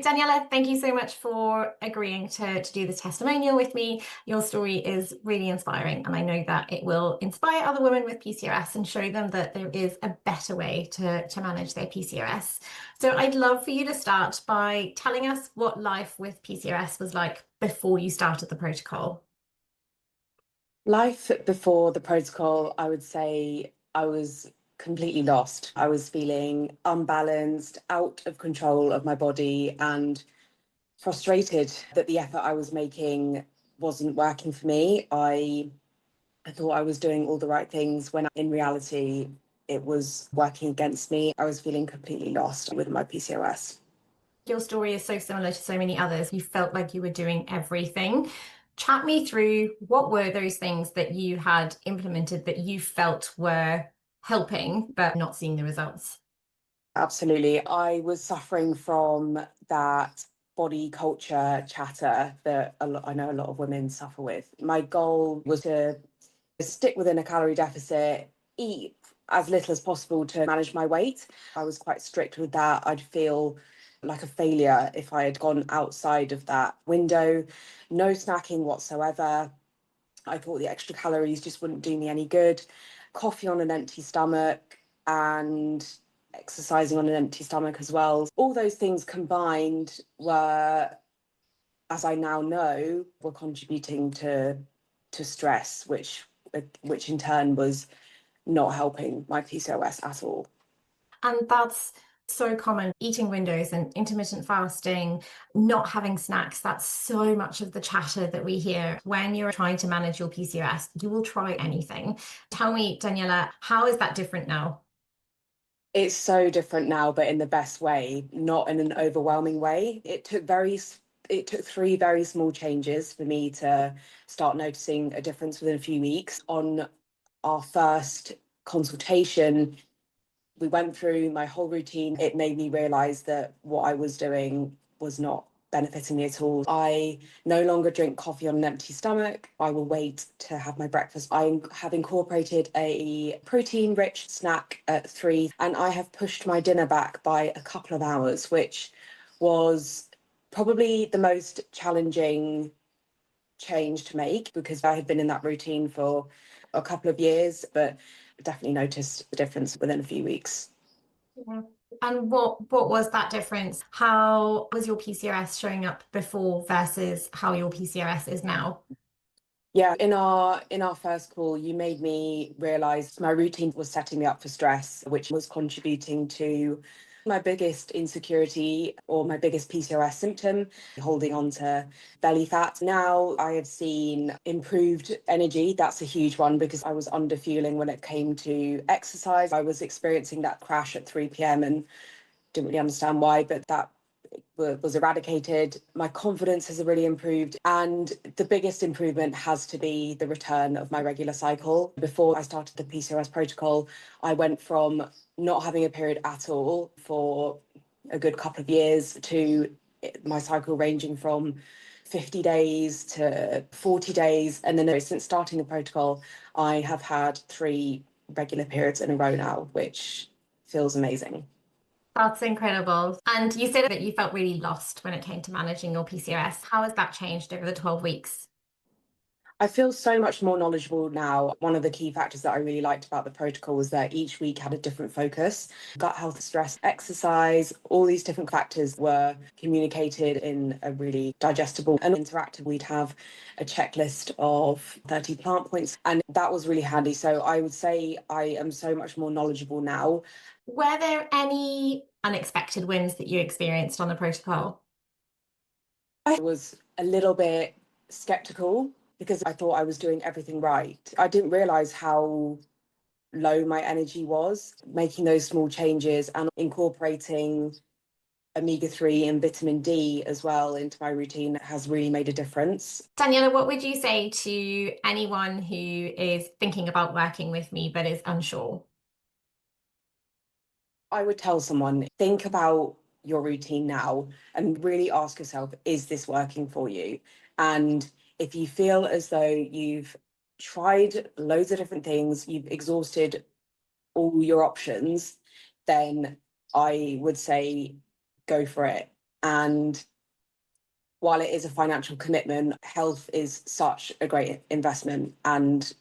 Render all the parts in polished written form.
Daniela, thank you so much for agreeing to do the testimonial with me. Your story is really inspiring, and I know that it will inspire other women with PCOS and show them that there is a better way to manage their PCOS. So I'd love for you to start by telling us what life with PCOS was like before you started the protocol. Life before the protocol, I would say I was completely lost. I was feeling unbalanced, out of control of my body, and frustrated that the effort I was making wasn't working for me. I thought I was doing all the right things when in reality it was working against me. I was feeling completely lost with my PCOS. Your story is so similar to so many others. You felt like you were doing everything. Chat me through what were those things that you had implemented that you felt were helping but not seeing the results? Absolutely. I was suffering from that body culture chatter that I know a lot of women suffer with. My goal was to stick within a calorie deficit, eat as little as possible to manage my weight. I was quite strict with that. I'd feel like a failure if I had gone outside of that window. No snacking whatsoever. I thought the extra calories just wouldn't do me any good. Coffee on an empty stomach and exercising on an empty stomach as well. All those things combined were, as I now know, were contributing to stress, which in turn was not helping my PCOS at all. And that's so common. Eating windows and intermittent fasting, not having snacks, that's so much of the chatter that we hear. When you're trying to manage your PCOS, you will try anything. Tell me, Daniela, how is that different now? It's so different now, but in the best way, not in an overwhelming way. It took three very small changes for me to start noticing a difference within a few weeks. On our first consultation, we went through my whole routine. It made me realize that what I was doing was not benefiting me at all. I no longer drink coffee on an empty stomach. I will wait to have my breakfast. I have incorporated a protein-rich snack at 3, and I have pushed my dinner back by a couple of hours, which was probably the most challenging change to make because I had been in that routine for a couple of years, but definitely noticed the difference within a few weeks. Yeah. And what was that difference? How was your PCOS showing up before versus how your PCOS is now? Yeah, in our first call, you made me realize my routine was setting me up for stress, which was contributing to my biggest insecurity or my biggest PCOS symptom, holding on to belly fat. Now I have seen improved energy. That's a huge one because I was under fueling when it came to exercise. I was experiencing that crash at 3 p.m. and didn't really understand why, but that was eradicated. My confidence has really improved. And the biggest improvement has to be the return of my regular cycle. Before I started the PCOS protocol, I went from not having a period at all for a good couple of years to my cycle ranging from 50 days to 40 days. And then since starting the protocol, I have had 3 regular periods in a row now, which feels amazing. That's incredible. And you said that you felt really lost when it came to managing your PCOS. How has that changed over the 12 weeks? I feel so much more knowledgeable now. One of the key factors that I really liked about the protocol was that each week had a different focus. Gut health, stress, exercise, all these different factors were communicated in a really digestible and interactive. We'd have a checklist of 30 plant points, and that was really handy. So I would say I am so much more knowledgeable now. Were there any unexpected wins that you experienced on the protocol? I was a little bit skeptical because I thought I was doing everything right. I didn't realize how low my energy was. Making those small changes and incorporating omega-3 and vitamin D as well into my routine has really made a difference. Daniela, what would you say to anyone who is thinking about working with me but is unsure? I would tell someone, think about your routine now and really ask yourself, is this working for you? And if you feel as though you've tried loads of different things, you've exhausted all your options, then I would say go for it And while it is a financial commitment, health is such a great investment and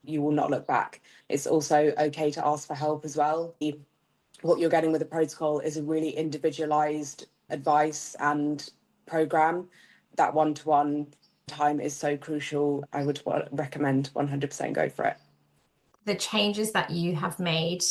you will not look back. It's also okay to ask for help as well. What you're getting with the protocol is a really individualized advice and program. That one-to-one time is so crucial. I would recommend 100% go for it. The changes that you have made,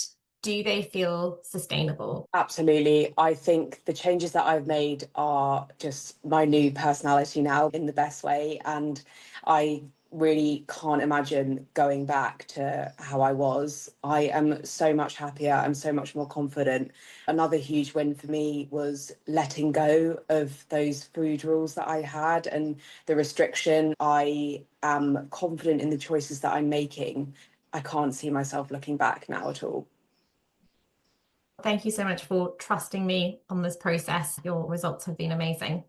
do they feel sustainable? Absolutely. I think the changes that I've made are just my new personality now in the best way. And I really can't imagine going back to how I was. I am so much happier. I'm so much more confident. Another huge win for me was letting go of those food rules that I had and the restriction. I am confident in the choices that I'm making. I can't see myself looking back now at all. Thank you so much for trusting me on this process. Your results have been amazing.